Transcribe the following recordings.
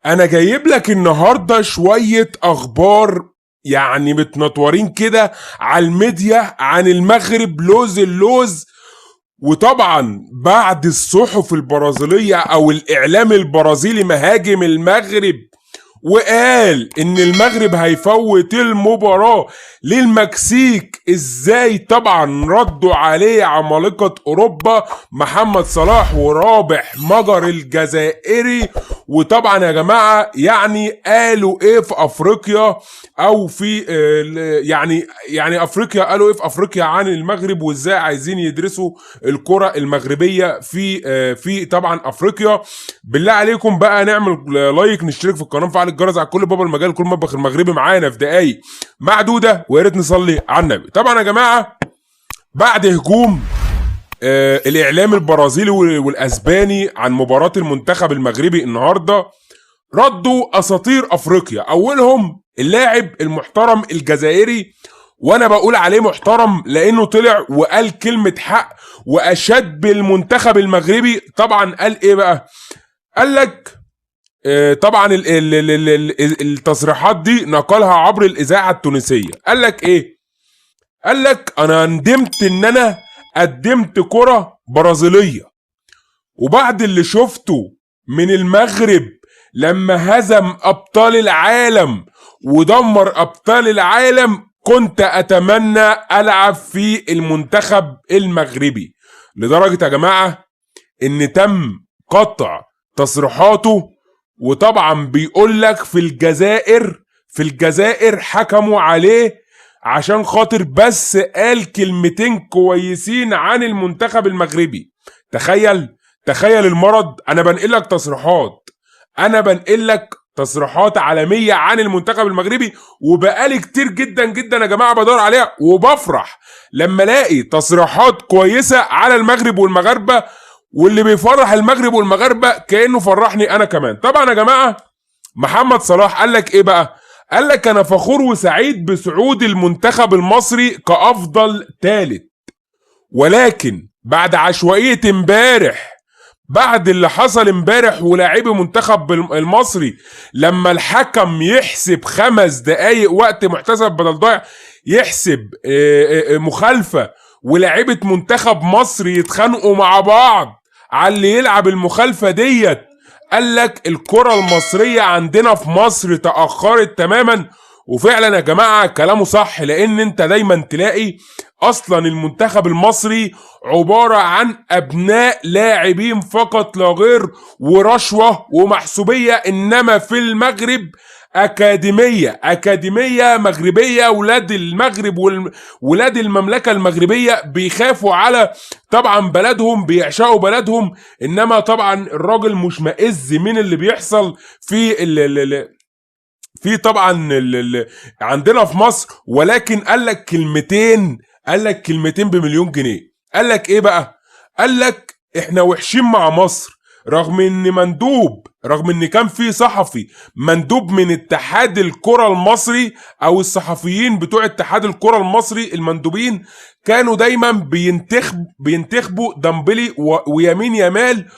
انا جايب لك النهارده شويه اخبار، يعني متنطورين كده على الميديا عن المغرب، لوز اللوز. وطبعا بعد الصحف البرازيليه او الاعلام البرازيلي مهاجم المغرب وقال ان المغرب هيفوت المباراة للمكسيك، ازاي طبعا ردوا عليه عمالقة اوروبا محمد صلاح ورابح مجر الجزائري. وطبعا يا جماعة يعني قالوا ايه في افريقيا او في يعني افريقيا، قالوا ايه في افريقيا عن المغرب وازاي عايزين يدرسوا الكرة المغربية في طبعا افريقيا. بالله عليكم بقى نعمل لايك، نشترك في القناه، نفعل الجرس على كل بابا المجال، كل مطبخ المغربي معانا في دقايق معدوده، ويا ريت نصلي على النبي. طبعا يا جماعه بعد هجوم الاعلام البرازيلي والاسباني عن مباراه المنتخب المغربي النهارده، ردوا اساطير افريقيا، اولهم اللاعب المحترم الجزائري، وانا بقول عليه محترم لانه طلع وقال كلمه حق واشاد بالمنتخب المغربي. طبعا قال ايه بقى؟ قال لك طبعا التصريحات دي نقلها عبر الاذاعه التونسيه. قال لك ايه؟ قال لك انا ندمت ان انا قدمت كره برازيليه، وبعد اللي شفته من المغرب لما هزم ابطال العالم ودمر ابطال العالم، كنت اتمنى العب في المنتخب المغربي. لدرجه يا جماعه ان تم قطع تصريحاته. وطبعا بيقول لك في الجزائر حكموا عليه عشان خاطر بس قال كلمتين كويسين عن المنتخب المغربي. تخيل المرض. انا بنقل لك تصريحات عالمية عن المنتخب المغربي، وبقالي كتير جدا جدا يا جماعة بدور عليها، وبفرح لما الاقي تصريحات كويسة على المغرب والمغاربة، واللي بيفرح المغرب والمغاربة كأنه فرحني انا كمان. طبعا يا جماعة محمد صلاح قال لك ايه بقى؟ قال لك انا فخور وسعيد بصعود المنتخب المصري كأفضل ثالث، ولكن بعد عشوائية امبارح، بعد اللي حصل امبارح ولاعبي منتخب المصري لما الحكم يحسب 5 دقايق وقت محتسب بدل ضايع، يحسب مخالفة، ولاعيبة منتخب مصر يتخانقوا مع بعض على اللي يلعب المخالفة ديت. قال لك الكرة المصرية عندنا في مصر تأخرت تماما. وفعلا يا جماعة كلامه صح، لان انت دايما تلاقي اصلا المنتخب المصري عبارة عن ابناء لاعبين فقط لا غير، ورشوة ومحسوبية. انما في المغرب اكاديمية مغربية، ولاد المغرب ولاد المملكة المغربية بيخافوا على طبعا بلدهم، بيعشقوا بلدهم. انما طبعا الراجل مش مئز من اللي بيحصل في طبعا عندنا في مصر، ولكن قال لك كلمتين بمليون جنيه. قال لك ايه بقى؟ قال لك احنا وحشين مع مصر، رغم ان كان في صحفي مندوب من اتحاد الكرة المصري، او الصحفيين بتوع اتحاد الكرة المصري المندوبين كانوا دايما بينتخبوا دمبلي ويمين يامال،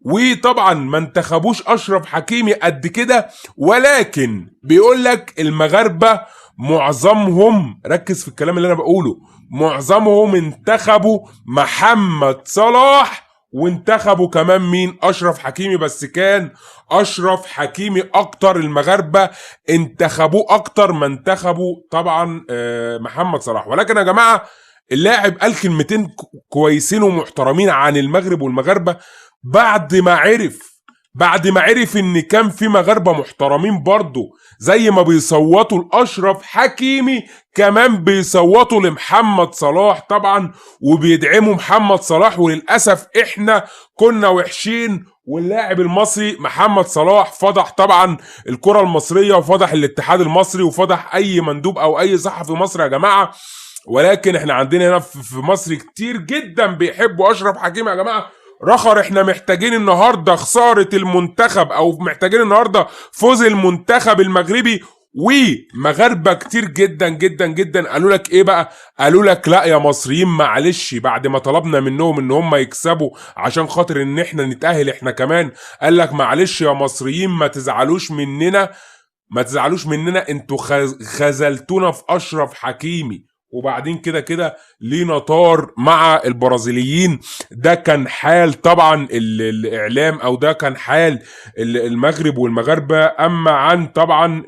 وطبعا ما انتخبوش اشرف حكيمي قد كده. ولكن بيقول لك المغاربه معظمهم، ركز في الكلام اللي انا بقوله، معظمهم انتخبوا محمد صلاح، وانتخبوا كمان مين؟ اشرف حكيمي. بس كان اشرف حكيمي اكتر، المغاربه انتخبوه اكتر ما انتخبوا طبعا محمد صلاح. ولكن يا جماعه اللاعب قال كلمتين كويسين ومحترمين عن المغرب والمغاربه بعد ما عرف ان كان في مغاربه محترمين برضه، زي ما بيصوتوا لاشرف حكيمي كمان بيصوتوا لمحمد صلاح طبعا، وبيدعموا محمد صلاح. وللاسف احنا كنا وحشين، واللاعب المصري محمد صلاح فضح طبعا الكره المصريه، وفضح الاتحاد المصري، وفضح اي مندوب او اي صحفي مصري يا جماعه. ولكن احنا عندنا هنا في مصر كتير جدا بيحبوا اشرف حكيمي يا جماعه. احنا محتاجين النهارده خساره المنتخب، او محتاجين النهارده فوز المنتخب المغربي، ومغاربه كتير جدا جدا جدا قالوا لك ايه بقى؟ قالوا لك لا يا مصريين معلش، بعد ما طلبنا منهم ان هم يكسبوا عشان خاطر ان احنا نتأهل احنا كمان، قال لك معلش يا مصريين ما تزعلوش مننا، ما تزعلوش مننا، انتوا خذلتونا في اشرف حكيمي. وبعدين كده كده لينا طار مع البرازيليين. ده كان حال طبعا الاعلام، او ده كان حال المغرب والمغاربه. اما عن طبعا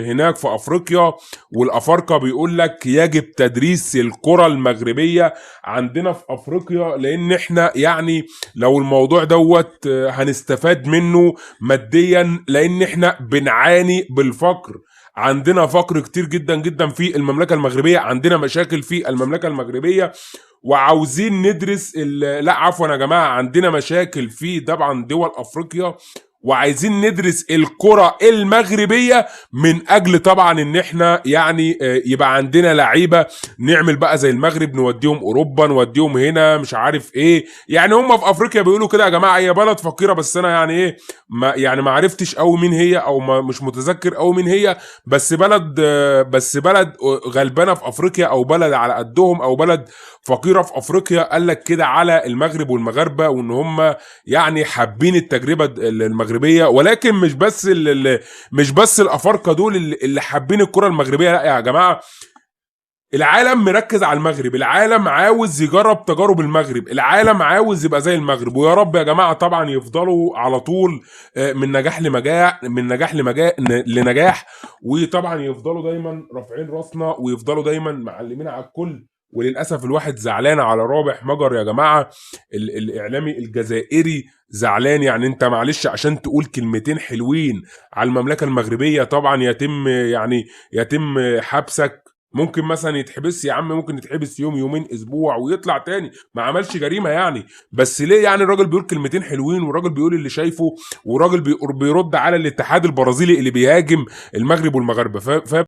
هناك في افريقيا والافارقه بيقول لك يجب تدريس الكره المغربيه عندنا في افريقيا، لان احنا يعني لو الموضوع دوت هنستفاد منه ماديا، لان احنا بنعاني بالفقر. عندنا فقر كتير جدا جدا في المملكه المغربيه، عندنا مشاكل في المملكه المغربيه وعاوزين ندرس لا عفوا يا جماعه، عندنا مشاكل في طبعا دول افريقيا وعايزين ندرس الكرة المغربية من اجل طبعا ان احنا يعني يبقى عندنا لعيبة نعمل بقى زي المغرب، نوديهم اوروبا، نوديهم هنا مش عارف ايه. يعني هم في افريقيا بيقولوا كده يا جماعة، هي بلد فقيرة، بس انا يعني ايه ما عرفتش قوي مين هي، او مش متذكر قوي مين هي، بس بلد غلبانة في افريقيا، او بلد على قدهم، او بلد فقيرة في افريقيا. قال لك كده على المغرب والمغاربة، وان هم يعني حابين التجربة المغربيه. ولكن مش بس الافارقه دول اللي حابين الكره المغربيه، لا يا جماعه، العالم مركز على المغرب، العالم عاوز يجرب تجارب المغرب، العالم عاوز يبقى زي المغرب. ويا رب يا جماعه طبعا يفضلوا على طول من نجاح لنجاح، لنجاح، وطبعا يفضلوا دايما رافعين راسنا، ويفضلوا دايما معلمين على الكل. وللاسف الواحد زعلان على رابح مجر يا جماعه، الاعلامي الجزائري زعلان. يعني انت معلش عشان تقول كلمتين حلوين على المملكه المغربيه طبعا يتم حبسك. ممكن مثلا يتحبس يا عم، ممكن يتحبس يوم يومين اسبوع ويطلع تاني، ما عملش جريمه يعني. بس ليه يعني الراجل بيقول كلمتين حلوين، والراجل بيقول اللي شايفه، والراجل بيرد على الاتحاد البرازيلي اللي بيهاجم المغرب والمغاربه.